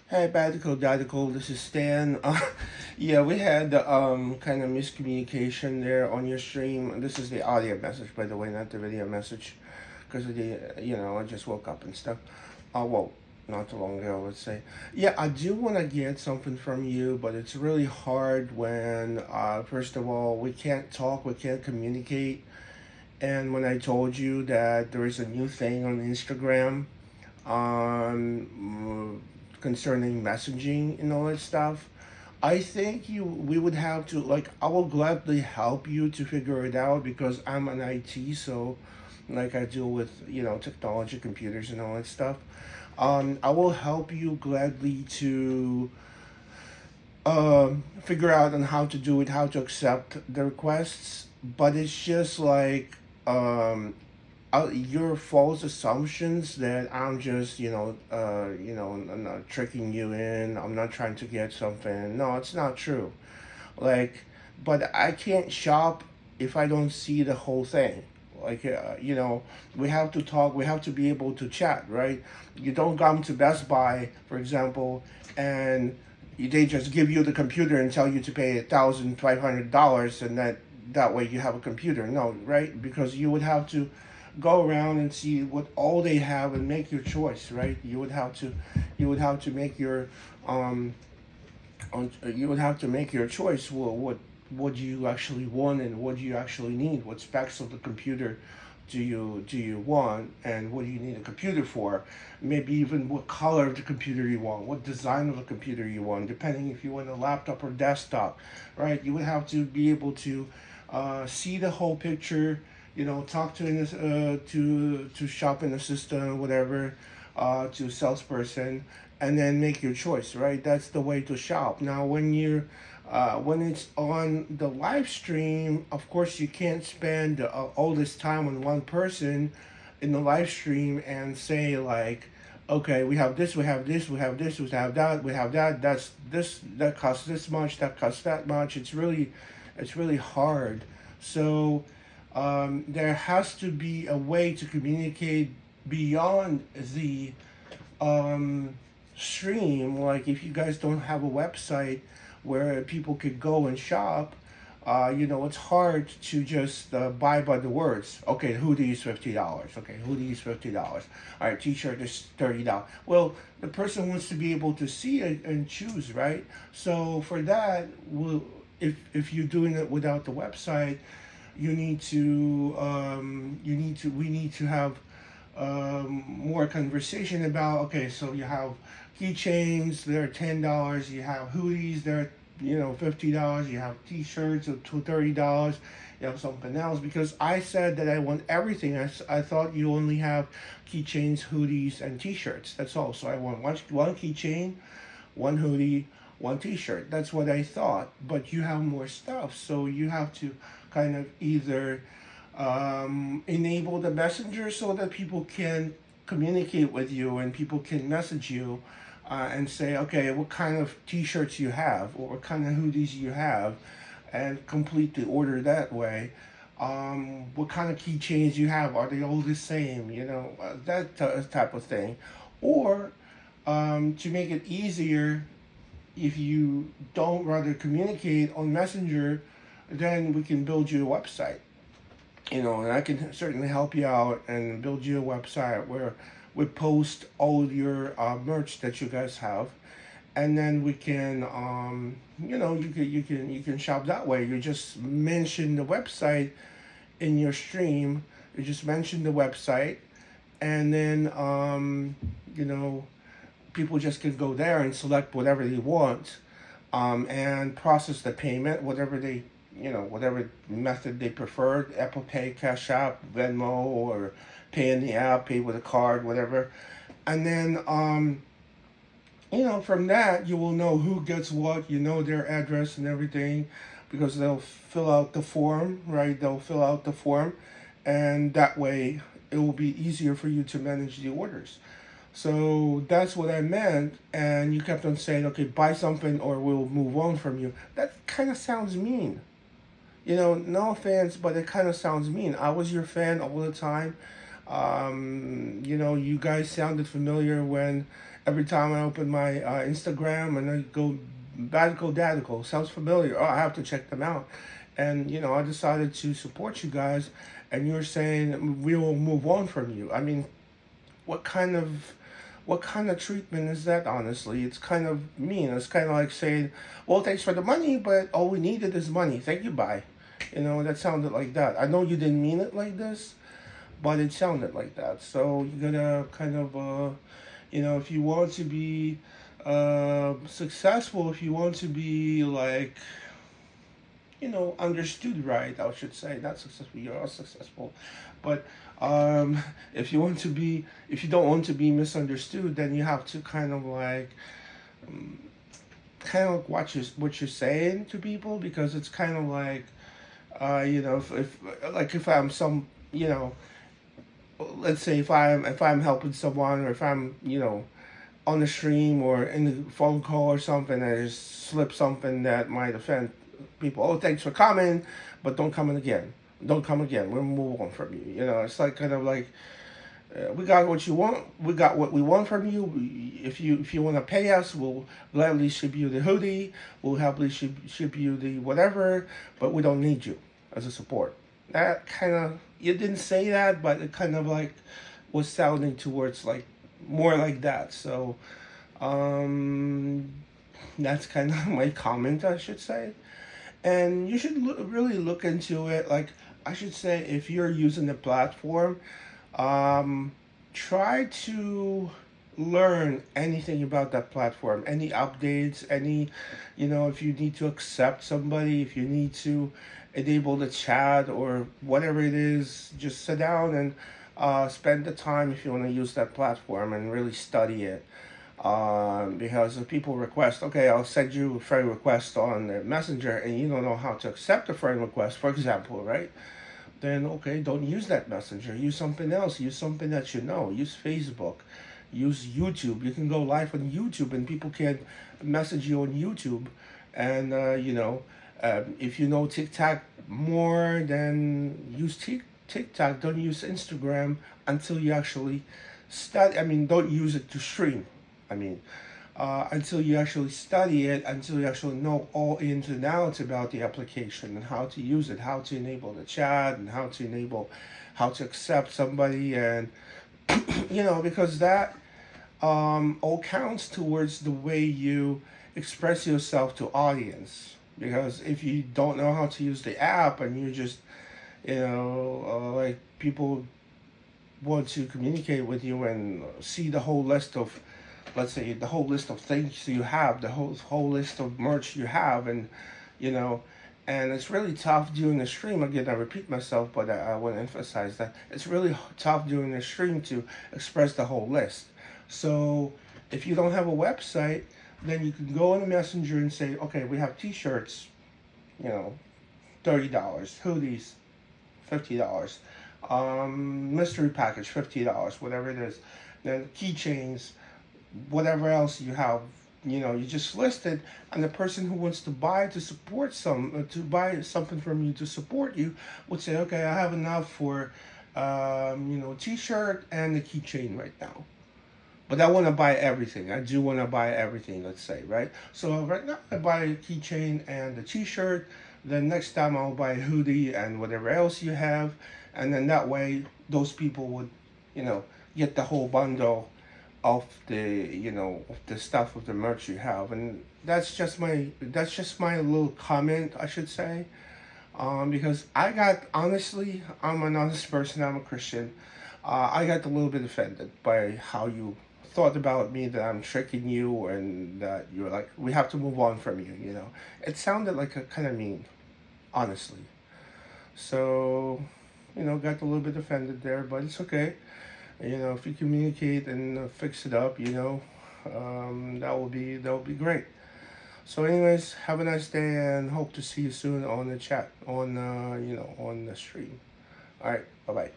Hey, badicaldadical, this is Stan. Yeah, we had kind of miscommunication there on your stream. This is the audio message, by the way, not the video message, because of the I just woke up and stuff. Well, not too long ago, let's say. Yeah, I do want to get something from you, but it's really hard when, first of all, we can't talk, we can't communicate. And when I told you that there is a new thing on Instagram, concerning messaging and all that stuff. I think we would have to, like, I will gladly help you to figure it out because I'm an IT, so like I deal with technology, computers, and all that stuff. I will help you gladly to figure out on how to do it, how to accept the requests. But it's just like your false assumptions that I'm just I'm not tricking you in. I'm not trying to get something. No, it's not true. Like, but I can't shop if I don't see the whole thing. Like, we have to talk. We have to be able to chat, right? You don't come to Best Buy, for example, and they just give you the computer and tell you to pay $1,500, and that way you have a computer. No, right? Because you would have to go around and see what all they have and make your choice, right? You would have to make your um you would have to make your choice. Well, what do you actually want and what do you actually need? What specs of the computer do you want, and what do you need a computer for? Maybe even what color of the computer you want, what design of the computer you want, depending if you want a laptop or desktop, right? You would have to be able to see the whole picture. Talk to shop in assistant, whatever, to salesperson, and then make your choice, right? That's the way to shop. Now, when it's on the live stream, of course, you can't spend all this time on one person in the live stream and say like, okay, we have this, we have this, we have this, we have that, we have that. That's this, that costs this much, that costs that much. It's really hard. So there has to be a way to communicate beyond the um, stream. Like, if you guys don't have a website where people could go and shop, it's hard to just buy by the words. Okay, hoodie is $50. Okay, hoodie is $50. All right, t-shirt is $30. Well, the person wants to be able to see it and choose, right? So for that, if you're doing it without the website, we need to have more conversation about, okay, so you have keychains, they're $10. You have hoodies, they're $50. You have t-shirts to $30. You have something else, because I said that I want everything. I thought you only have keychains, hoodies, and t-shirts. That's all. So I want one keychain, one hoodie, one t-shirt. That's what I thought. But you have more stuff, so you have to kind of either enable the messenger so that people can communicate with you and people can message you and say, okay, what kind of t-shirts you have or what kind of hoodies you have, and complete the order that way. What kind of keychains you have? Are they all the same? That type of thing. Or to make it easier, if you don't rather communicate on Messenger, then we can build you a website. And I can certainly help you out and build you a website where we post all your merch that you guys have, and then we can, you can shop that way. You just mention the website in your stream. You just mention the website, and then people just can go there and select whatever they want, and process the payment, whatever method they prefer: Apple Pay, Cash App, Venmo, or pay in the app, pay with a card, whatever. And then, from that, you will know who gets what, their address and everything, because they'll fill out the form, right? They'll fill out the form, and that way it will be easier for you to manage the orders. So that's what I meant. And you kept on saying, okay, buy something or we'll move on from you. That kind of sounds mean. No offense, but it kind of sounds mean. I was your fan all the time. You guys sounded familiar when every time I open my Instagram and I go badicaldadical. Sounds familiar. Oh, I have to check them out. And I decided to support you guys, and you're saying we will move on from you. I mean, what kind of treatment is that? Honestly, it's kind of mean. It's kind of like saying, well, thanks for the money, but all we needed is money. Thank you, bye. That sounded like that. I know you didn't mean it like this, but it sounded like that. So you gotta kind of if you want to be successful, if you want to be like understood right, I should say, not successful, you're all successful, but if you want to be, if you don't want to be misunderstood, then you have to kind of like watch what you're saying to people, because it's kind of like if I'm some let's say if I'm helping someone, or if I'm on the stream or in the phone call or something, I just slip something that might offend people. Oh, thanks for coming, but don't come in again. Don't come again. We'll move on from you. It's like kind of like we got what you want. We got what we want from you. If you want to pay us, we'll gladly ship you the hoodie. We'll happily ship you the whatever, but we don't need you as a support. That kind of, you didn't say that, but it kind of like was sounding towards like more like that. So that's kind of my comment, I should say. And you should really look into it. Like, I should say, if you're using the platform, try to learn anything about that platform, any updates, any, if you need to accept somebody, if you need to enable the chat or whatever it is, just sit down and spend the time if you want to use that platform and really study it. Because if people request, okay, I'll send you a friend request on the messenger, and you don't know how to accept a friend request, for example, right? Then okay, don't use that messenger. Use something else. Use something that you know. Use Facebook. Use YouTube. You can go live on YouTube, and people can message you on YouTube. And if you know TikTok more, then use TikTok. Don't use Instagram until you actually study. I mean, don't use it to stream. I mean, until you actually study it, until you actually know all ins and outs about the application and how to use it, how to enable the chat, and how to accept somebody, and because that all counts towards the way you express yourself to audience. Because if you don't know how to use the app, and you just like people want to communicate with you and see the whole list of, let's say, the whole list of things you have, the whole list of merch you have, and and it's really tough during the stream. Again, I repeat myself, but I want to emphasize that it's really tough during the stream to express the whole list. So if you don't have a website, then you can go on the messenger and say, okay, we have t-shirts, $30, hoodies, $50, mystery package, $50, whatever it is, then keychains, whatever else you have, you just list it, and the person who wants to buy something from you to support you would say, okay, I have enough for t-shirt and the keychain right now, but I want to buy everything. I do want to buy everything, let's say, right? So right now I buy a keychain and the t-shirt. Then next time I'll buy a hoodie and whatever else you have, and then that way those people would get the whole bundle of the stuff, of the merch you have. And that's just my little comment, I should say, because honestly, I'm an honest person, I'm a Christian. I got a little bit offended by how you thought about me, that I'm tricking you, and that you're like, we have to move on from you. It sounded like a kind of mean, honestly. So got a little bit offended there, but it's okay. If you communicate and fix it up, that will be great. So anyways, have a nice day, and hope to see you soon on the chat, on on the stream. All right, bye bye.